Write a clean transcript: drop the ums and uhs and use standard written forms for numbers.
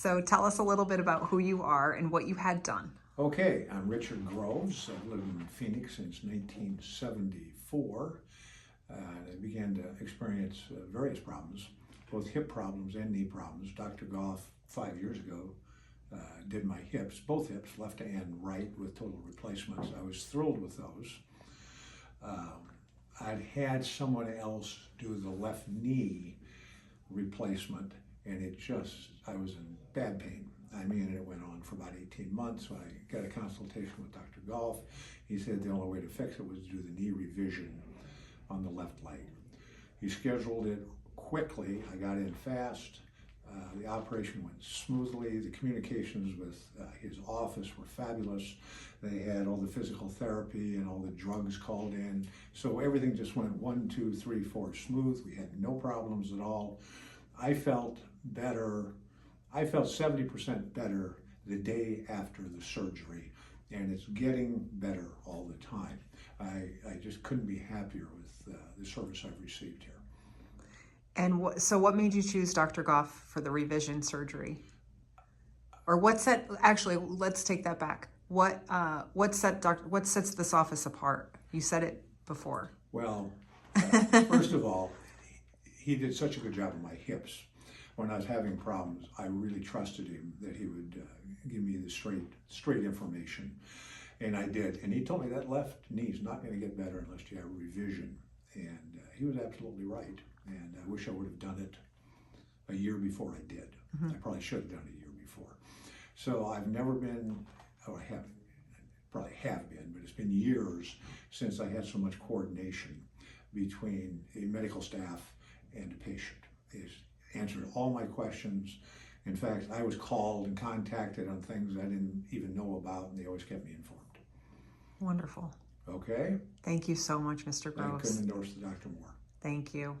So tell us a little bit about who you are and what you had done. Okay, I'm Richard Groves. I've lived in Phoenix since 1974. I began to experience various problems, both hip problems and knee problems. Dr. Goff, 5 years ago, did my hips, both hips, left and right, with total replacements. I was thrilled with those. I'd had someone else do the left knee replacement, and I was in bad pain. I mean, it went on for about 18 months. When I got a consultation with Dr. Goff, he said the only way to fix it was to do the knee revision on the left leg. He scheduled it quickly. I got in fast. The operation went smoothly. The communications with his office were fabulous. They had all the physical therapy and all the drugs called in. So everything just went 1, 2, 3, 4 smooth. We had no problems at all. I felt better. I felt 70% better the day after the surgery, and it's getting better all the time. I just couldn't be happier with the service I've received here. And so what made you choose Dr. Goff for the revision surgery? Or actually, let's take that back. What sets this office apart? You said it before. Well, first of all, he did such a good job of my hips. When I was having problems, I really trusted him that he would give me the straight information. And I did. And he told me that left knee's not going to get better unless you have a revision. And he was absolutely right. And I wish I would have done it a year before I did. I probably should have done it a year before. So I've never been, probably have been, but it's been years since I had so much coordination between a medical staff and a patient. He's answered all my questions. In fact, I was called and contacted on things I didn't even know about, and they always kept me informed. Wonderful. Okay? Thank you so much, Mr. I Groves. couldn't endorse the doctor more. Thank you.